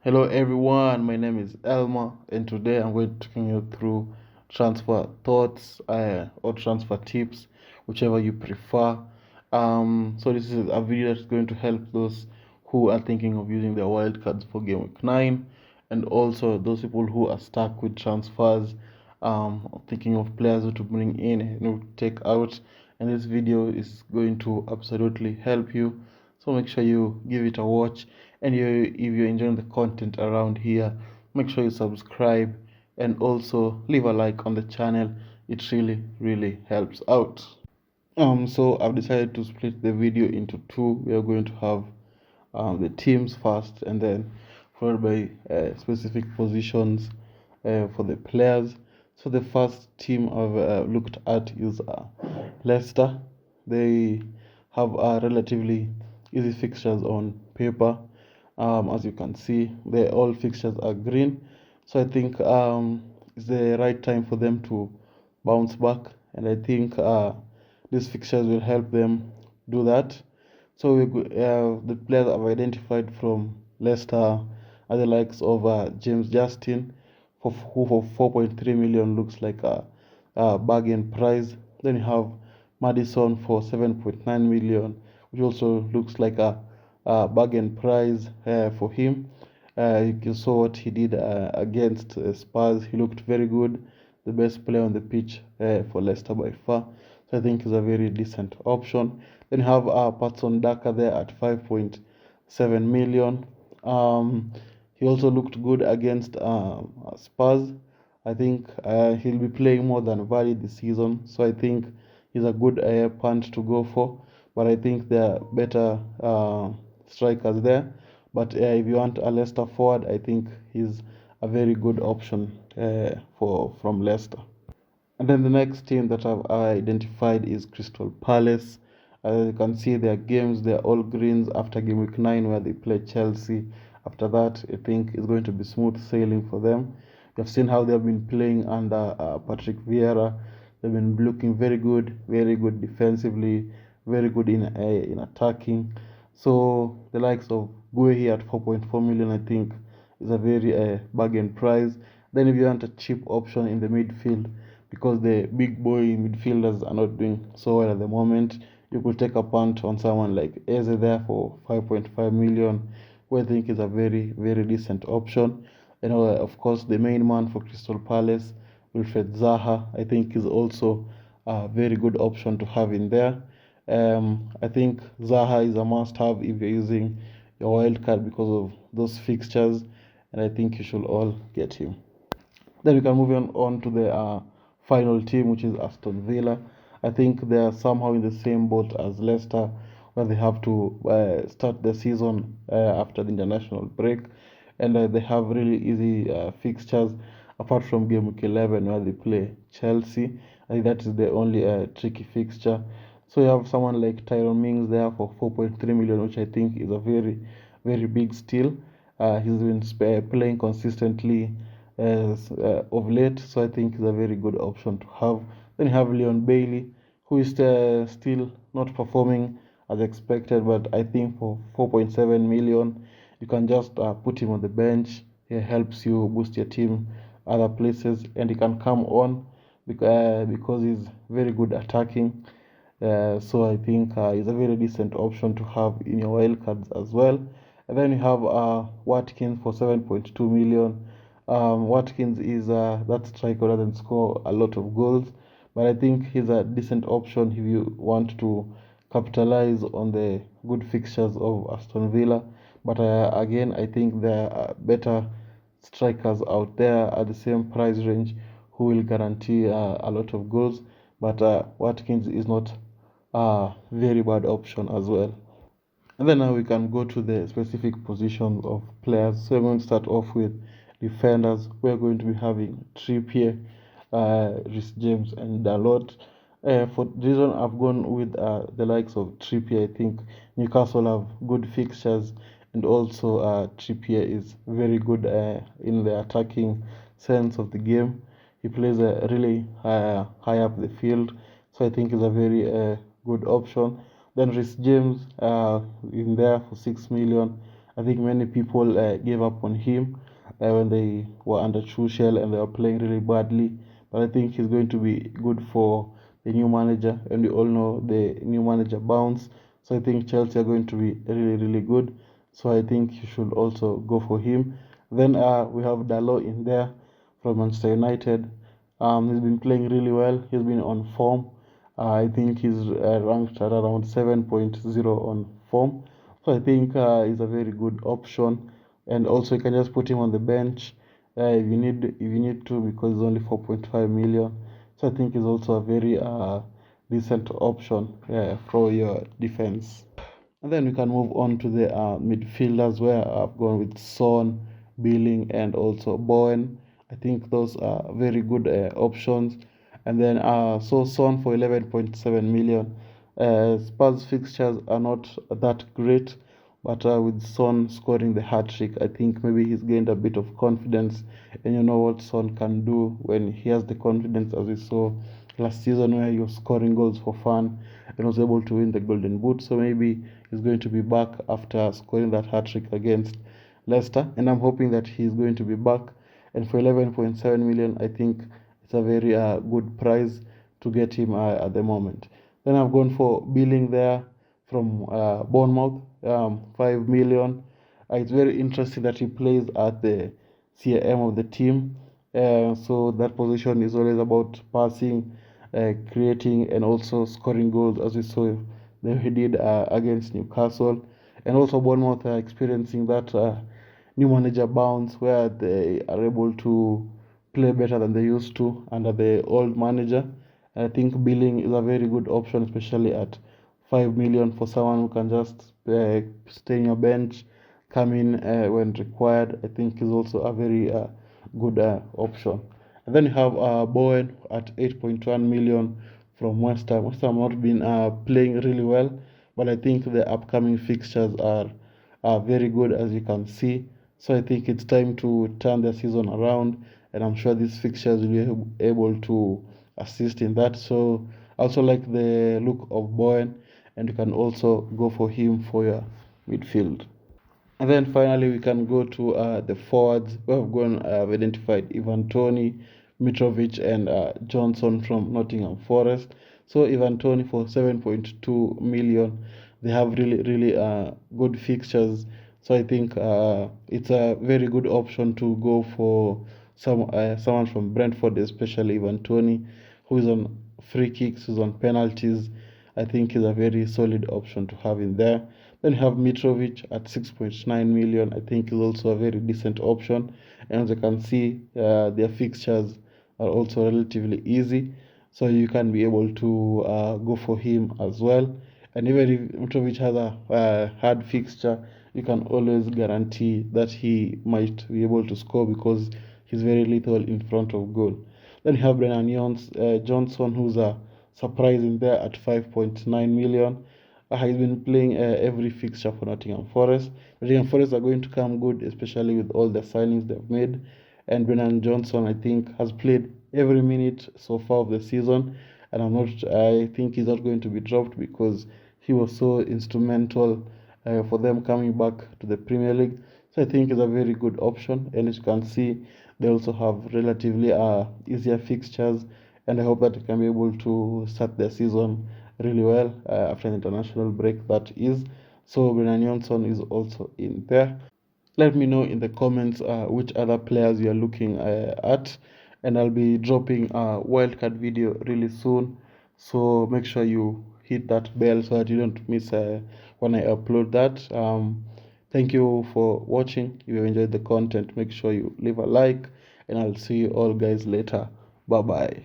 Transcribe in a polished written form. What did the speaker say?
Hello everyone, my name is Elma, and today I'm going to take you through transfer thoughts or transfer tips, whichever you prefer. So this is a video that's going to help those who are thinking of using their wildcards for Game Week 9, and also those people who are stuck with transfers, thinking of players to bring in and take out. And this video is going to absolutely help you. So make sure you give it a watch, and if you're enjoying the content around here, make sure you subscribe and also leave a like on the channel. It really helps out. So I've decided to split the video into two. We are going to have the teams first, and then followed by specific positions for the players. So the first team I've looked at is Leicester. They have relatively easy fixtures on paper. As you can see, all fixtures are green. So I think it's the right time for them to bounce back, and I think these fixtures will help them do that. So the players I've identified from Leicester are the likes of James Justin, who for 4.3 million looks like a bargain price. Then you have Madison for 7.9 million, which also looks like a bargain price for him. You saw what he did against Spurs. He looked very good, the best player on the pitch for Leicester by far. So I think he's a very decent option. Then you have Patson Daka there at 5.7 million. He also looked good against Spurs. I think he'll be playing more than Vardy this season, so I think he's a good punt to go for. But I think there are better strikers there. But if you want a Leicester forward, I think he's a very good option from Leicester. And then the next team that I've identified is Crystal Palace. As you can see, their games, they're all greens after game week 9 where they play Chelsea. After that, I think it's going to be smooth sailing for them. You've seen how they've been playing under Patrick Vieira. They've been looking very good defensively, very good in attacking. So the likes of Guehi at 4.4 million, I think, is a very bargain price. Then if you want a cheap option in the midfield, because the big boy midfielders are not doing so well at the moment, you could take a punt on someone like Eze there for 5.5 million, who I think is a very decent option. You know, of course, the main man for Crystal Palace, Wilfred Zaha, I think is also a very good option to have in there. I think Zaha is a must-have if you're using your wild card because of those fixtures, and I think you should all get him. Then we can move on to the final team, which is Aston Villa. I think they are somehow in the same boat as Leicester, where they have to start the season after the international break, and they have really easy fixtures, apart from game week 11 where they play Chelsea. I think that is the only tricky fixture. So you have someone like Tyrone Mings there for 4.3 million, which I think is a very big steal. He's been playing consistently of late, so I think is a very good option to have. Then you have Leon Bailey, who is still not performing as expected, but I think for 4.7 million, you can just put him on the bench. He helps you boost your team other places, and he can come on because he's very good attacking. So I think he's a very decent option to have in your wildcards as well. And then you have Watkins for 7.2 million. Watkins is that striker who doesn't score a lot of goals, but I think he's a decent option if you want to capitalize on the good fixtures of Aston Villa. But again, I think there are better strikers out there at the same price range who will guarantee a lot of goals. But Watkins is not a very bad option as well. And then now we can go to the specific positions of players. So we're going to start off with defenders. We're going to be having Trippier, Reece James, and Dalot. For the reason I've gone with the likes of Trippier, I think Newcastle have good fixtures, and also Trippier is very good in the attacking sense of the game. He plays really high up the field, so I think he's a very good option. Then Reece James in there for 6 million. I think many people gave up on him when they were under Tuchel and they were playing really badly. But I think he's going to be good for the new manager, and we all know the new manager bounce. So I think Chelsea are going to be really good. So I think you should also go for him. Then we have Dalot in there from Manchester United. He's been playing really well. He's been on form. I think he's ranked at around 7.0 on form. So I think he's a very good option. And also you can just put him on the bench if you need to, because it's only 4.5 million. So I think he's also a very decent option for your defense. And then we can move on to the midfielders, where I've gone with Son, Billing, and also Bowen. I think those are very good options. And then so Son for 11.7 million. Spurs fixtures are not that great, but with Son scoring the hat trick, I think maybe he's gained a bit of confidence. And you know what Son can do when he has the confidence, as we saw last season, where he was scoring goals for fun and was able to win the Golden Boot. So maybe he's going to be back after scoring that hat trick against Leicester, and I'm hoping that he's going to be back. And for 11.7 million, I think it's a very good price to get him at the moment. Then I've gone for Billing there from Bournemouth, 5 million. It's very interesting that he plays at the CAM of the team. So that position is always about passing, creating, and also scoring goals, as we saw that he did against Newcastle. And also Bournemouth are experiencing that new manager bounce, where they are able to play better than they used to under the old manager. And I think Billing is a very good option, especially at 5 million, for someone who can just stay in your bench, come in when required. I think is also a very good option. And then you have Bowen at 8.1 million from West Ham. West Ham have not been playing really well, but I think the upcoming fixtures are very good, as you can see. So I think it's time to turn the season around, and I'm sure these fixtures will be able to assist in that. So I also like the look of Bowen, and you can also go for him for your midfield. And then finally, we can go to the forwards. We have gone, identified Ivan Toney, Mitrovic, and Johnson from Nottingham Forest. So Ivan Toney for 7.2 million. They have really good fixtures. So I think it's a very good option to go for someone from Brentford, especially Ivan Toney, who is on free kicks, who's on penalties. I think is a very solid option to have in there. Then you have Mitrovic at 6.9 million. I think is also a very decent option. And as you can see, their fixtures are also relatively easy. So you can be able to go for him as well. And even if Mitrovic has a hard fixture, you can always guarantee that he might be able to score, because he's very lethal in front of goal. Then you have Brennan Johnson, who's a surprise in there at 5.9 million. He's been playing every fixture for Nottingham Forest. Nottingham Forest are going to come good, especially with all the signings they've made. And Brennan Johnson, I think, has played every minute so far of the season, and I think he's not going to be dropped, because he was so instrumental for them coming back to the Premier League. So I think it's a very good option. And as you can see, they also have relatively easier fixtures, and I hope that they can be able to start their season really well after an international break, that is. So Brennan Johnson is also in there. Let me know in the comments which other players you are looking at, and I'll be dropping a wildcard video really soon. So make sure you hit that bell so that you don't miss when I upload that. Thank you for watching. If you enjoyed the content, make sure you leave a like, and I'll see you all guys later. Bye bye.